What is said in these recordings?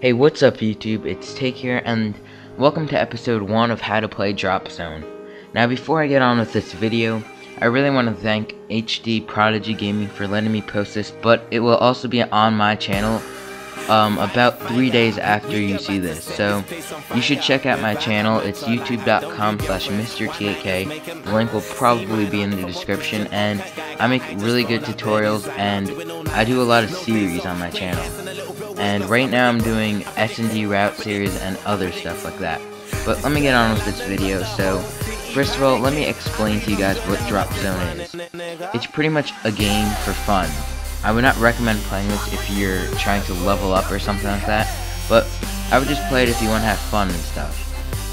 Hey, what's up YouTube? It's Take here, and welcome to episode 1 of How to Play Drop Zone. Now before I get on with this video, I really want to thank HD Gaming for letting me post this, but it will also be on my channel about 3 days after you see this. So you should check out my channel. It's youtube.com/MrTAK. The link will probably be in the description, and I make really good tutorials and I do a lot of series on my channel. And right now I'm doing S&D route series and other stuff like that. But let me get on with this video. So first of all, let me explain to you guys what Drop Zone is. It's pretty much a game for fun. I would not recommend playing this if you're trying to level up or something like that, but I would just play it if you want to have fun and stuff.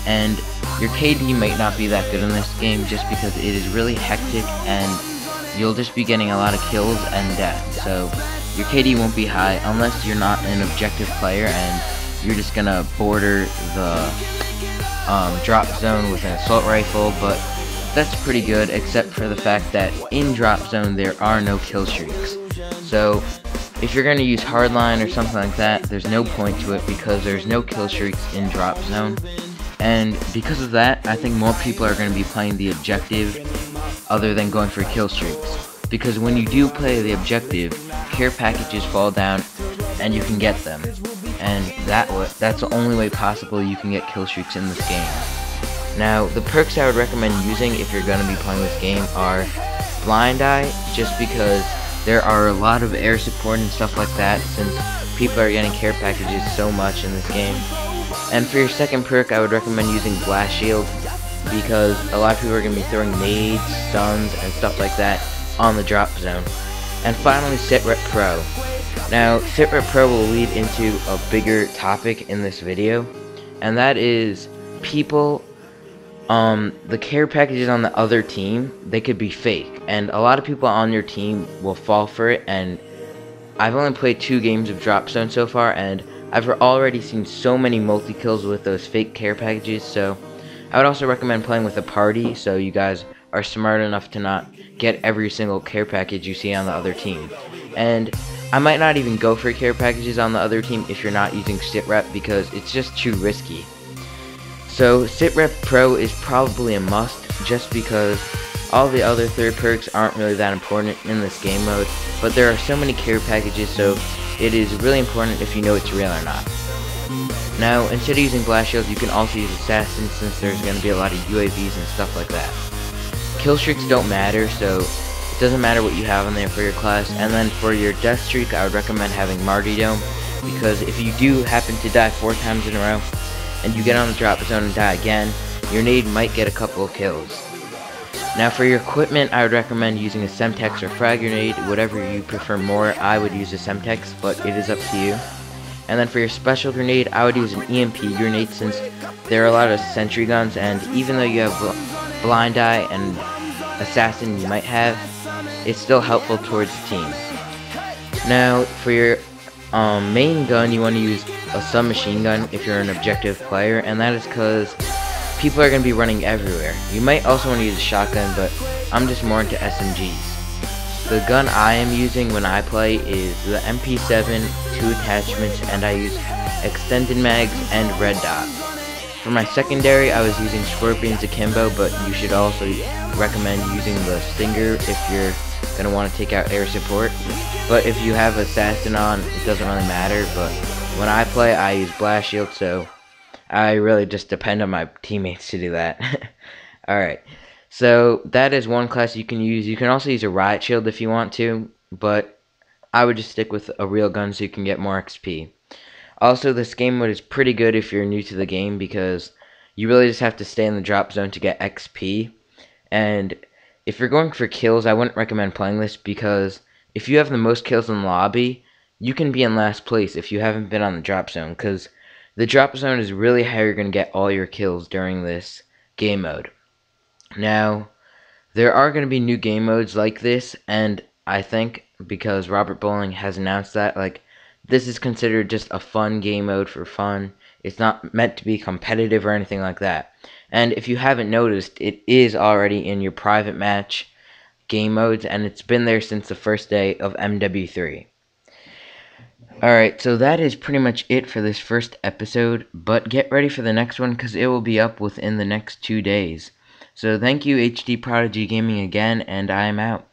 And your KD might not be that good in this game just because it is really hectic and you'll just be getting a lot of kills and death. So your KD won't be high unless you're not an objective player and you're just gonna border the drop zone with an assault rifle, but that's pretty good except for the fact that in drop zone there are no kill streaks. So if you're gonna use hardline or something like that, there's no point to it because there's no kill streaks in drop zone. And because of that, I think more people are gonna be playing the objective other than going for kill streaks. Because when you do play the objective, care packages fall down and you can get them. And that's the only way possible you can get kill streaks in this game. Now, the perks I would recommend using if you're going to be playing this game are Blind Eye, just because there are a lot of air support and stuff like that since people are getting care packages so much in this game. And for your second perk, I would recommend using Blast Shield, because a lot of people are going to be throwing nades, stuns, and stuff like that on the drop zone. And finally, Sitrep Pro. Now, Sitrep Pro will lead into a bigger topic in this video, and that is people, the care packages on the other team, they could be fake, and a lot of people on your team will fall for it. And I've only played 2 games of Drop Zone so far, and I've already seen so many multi-kills with those fake care packages, so I would also recommend playing with a party so you guys are smart enough to not get every single care package you see on the other team. And I might not even go for care packages on the other team if you're not using Sitrep, because it's just too risky. So Sitrep Pro is probably a must just because all the other third perks aren't really that important in this game mode, but there are so many care packages, so it is really important if you know it's real or not. Now, instead of using Blast Shields, you can also use Assassins since there's going to be a lot of UAVs and stuff like that. Kill streaks don't matter, so it doesn't matter what you have on there for your class. And then for your death streak, I would recommend having Martyrdom, because if you do happen to die 4 times in a row and you get on the drop zone and die again, your nade might get a couple of kills. Now for your equipment, I would recommend using a Semtex or frag grenade, whatever you prefer more. I would use a Semtex, but it is up to you. And then for your special grenade, I would use an EMP grenade since there are a lot of sentry guns, and even though you have Blind Eye and Assassin you might have, it's still helpful towards the team. Now for your main gun, you want to use a submachine gun if you're an objective player, and that is because people are going to be running everywhere. You might also want to use a shotgun, but I'm just more into SMGs. The gun I am using when I play is the MP7, 2 attachments, and I use extended mags and red dot. For my secondary, I was using Scorpion's Akimbo, but you should also recommend using the Stinger if you're going to want to take out air support. But if you have Assassin on, it doesn't really matter, but when I play, I use Blast Shield, so I really just depend on my teammates to do that. Alright, so that is one class you can use. You can also use a Riot Shield if you want to, but I would just stick with a real gun so you can get more XP. Also, this game mode is pretty good if you're new to the game because you really just have to stay in the drop zone to get XP. And if you're going for kills, I wouldn't recommend playing this because if you have the most kills in the lobby, you can be in last place if you haven't been on the drop zone, because the drop zone is really how you're going to get all your kills during this game mode. Now, there are going to be new game modes like this, and I think because Robert Bowling has announced that, like, this is considered just a fun game mode for fun. It's not meant to be competitive or anything like that. And if you haven't noticed, it is already in your private match game modes, and it's been there since the first day of MW3. Alright, so that is pretty much it for this first episode, but get ready for the next one because it will be up within the next 2 days. So thank you HD Prodigy Gaming again, and I am out.